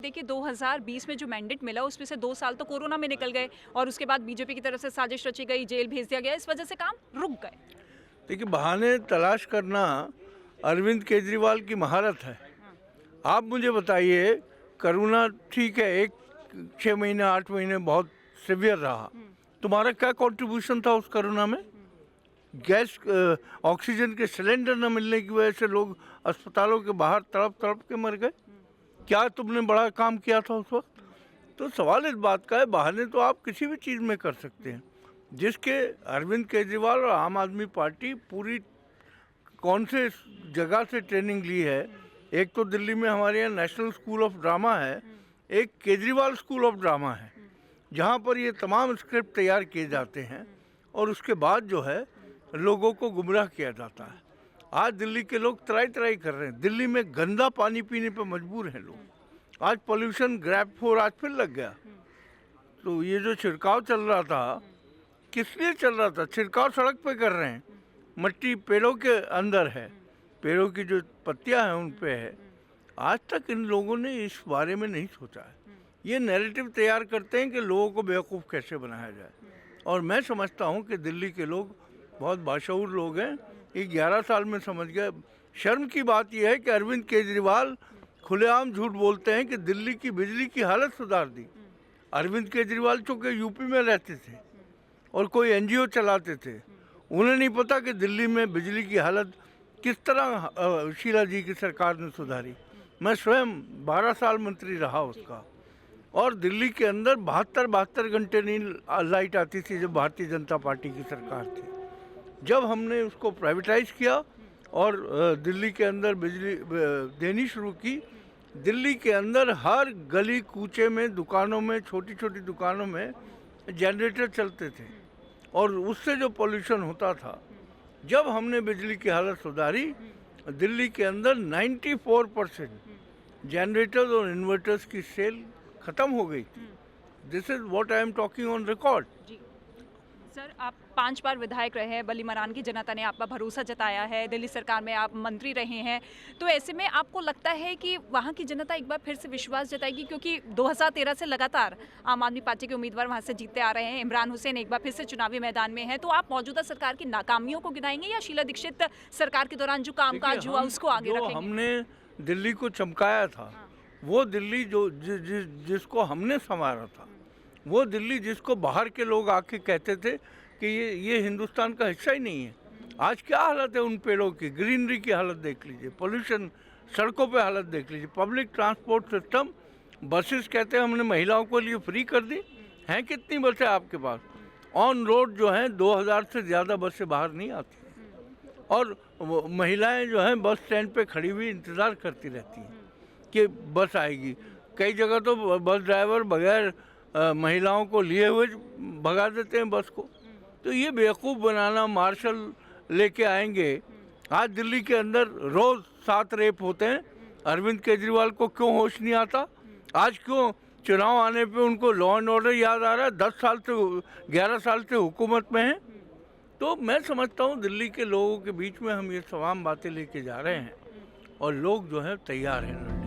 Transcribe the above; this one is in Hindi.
देखिए 2020 में जो मैंडेट मिला उसमें से 2 साल तो कोरोना में निकल गए और उसके बाद बीजेपी की तरफ से साजिश रची गई, जेल भेज दिया गया, इस वजह से काम रुक गए। देखिए, बहाने तलाश करना अरविंद केजरीवाल की महारत है। आप मुझे बताइए, कोरोना ठीक है, 6 महीने 8 महीने बहुत सिवियर रहा, तुम्हारा क्या कंट्रीब्यूशन था उस कोरोना में? गैस ऑक्सीजन के सिलेंडर न मिलने की वजह से लोग अस्पतालों के बाहर तड़प तड़प के मर गए। क्या तुमने बड़ा काम किया था उस वक्त? तो सवाल इस बात का है, बहाने तो आप किसी भी चीज़ में कर सकते हैं। जिसके अरविंद केजरीवाल और आम आदमी पार्टी पूरी कौन से जगह से ट्रेनिंग ली है। एक तो दिल्ली में हमारे यहाँ नेशनल स्कूल ऑफ ड्रामा है, एक केजरीवाल स्कूल ऑफ ड्रामा है, जहाँ पर ये तमाम स्क्रिप्ट तैयार किए जाते हैं और उसके बाद जो है लोगों को गुमराह किया जाता है। आज दिल्ली के लोग त्राई त्राई कर रहे हैं, दिल्ली में गंदा पानी पीने पर मजबूर हैं लोग। आज पोल्यूशन ग्रैब 4 आज फिर लग गया। तो ये जो छिड़काव चल रहा था, किस लिए चल रहा था? छिड़काव सड़क पे कर रहे हैं, मिट्टी पेड़ों के अंदर है, पेड़ों की जो पत्तियां हैं उन पे है। आज तक इन लोगों ने इस बारे में नहीं सोचा है। ये नैरेटिव तैयार करते हैं कि लोगों को बेवकूफ़ कैसे बनाया जाए। और मैं समझता हूँ कि दिल्ली के लोग बहुत बाशऊर लोग हैं, ये 11 साल में समझ गए। शर्म की बात यह है कि अरविंद केजरीवाल खुलेआम झूठ बोलते हैं कि दिल्ली की बिजली की हालत सुधार दी। अरविंद केजरीवाल चूँकि यूपी में रहते थे और कोई एनजीओ चलाते थे, उन्हें नहीं पता कि दिल्ली में बिजली की हालत किस तरह शीला जी की सरकार ने सुधारी। मैं स्वयं 12 साल मंत्री रहा उसका, और दिल्ली के अंदर 72 घंटे नहीं लाइट आती थी जब भारतीय जनता पार्टी की सरकार थी। जब हमने उसको प्राइवेटाइज किया और दिल्ली के अंदर बिजली देनी शुरू की, दिल्ली के अंदर हर गली कूचे में, दुकानों में, छोटी छोटी दुकानों में जनरेटर चलते थे और उससे जो पोल्यूशन होता था, जब हमने बिजली की हालत सुधारी, दिल्ली के अंदर 94% जनरेटर्स और इन्वर्टर्स की सेल ख़त्म हो गई थी। This is what I am talking on record. Sir, आप 5 बार विधायक रहे हैं, बलीमरान की जनता ने आप पर भरोसा जताया है, दिल्ली सरकार में आप मंत्री रहे हैं, तो ऐसे में आपको लगता है कि वहाँ की जनता एक बार फिर से विश्वास जताएगी? क्योंकि 2013 से लगातार आम आदमी पार्टी के उम्मीदवार वहाँ से जीतते आ रहे हैं, इमरान हुसैन एक बार फिर से चुनावी मैदान में है, तो आप मौजूदा सरकार की नाकामियों को गिनाएंगे या शीला दीक्षित सरकार के दौरान जो कामकाज हुआ उसको आगे रखेंगे? हमने दिल्ली को चमकाया था, वो दिल्ली जो जिसको हमने संवारा था, वो दिल्ली जिसको बाहर के लोग आके कहते थे कि ये हिंदुस्तान का हिस्सा ही नहीं है। आज क्या हालत है उन पेड़ों की, ग्रीनरी की हालत देख लीजिए, पोल्यूशन, सड़कों पे हालत देख लीजिए, पब्लिक ट्रांसपोर्ट सिस्टम, बसेस कहते हैं हमने महिलाओं के लिए फ्री कर दी। हैं कितनी बसें आपके पास? ऑन रोड जो हैं 2000 से ज़्यादा बसें बाहर नहीं आती, और महिलाएँ जो हैं बस स्टैंड पर खड़ी हुई इंतज़ार करती रहती हैं कि बस आएगी। कई जगह तो बस ड्राइवर बगैर महिलाओं को लिए हुए भगा देते हैं बस को। तो ये बेवकूफ़ बनाना, मार्शल लेके आएंगे। आज दिल्ली के अंदर रोज़ 7 रेप होते हैं, अरविंद केजरीवाल को क्यों होश नहीं आता? आज क्यों चुनाव आने पे उनको लॉ एंड ऑर्डर याद आ रहा है? 11 साल से हुकूमत में हैं। तो मैं समझता हूँ दिल्ली के लोगों के बीच में हम ये तमाम बातें लेके जा रहे हैं और लोग जो है तैयार हैं।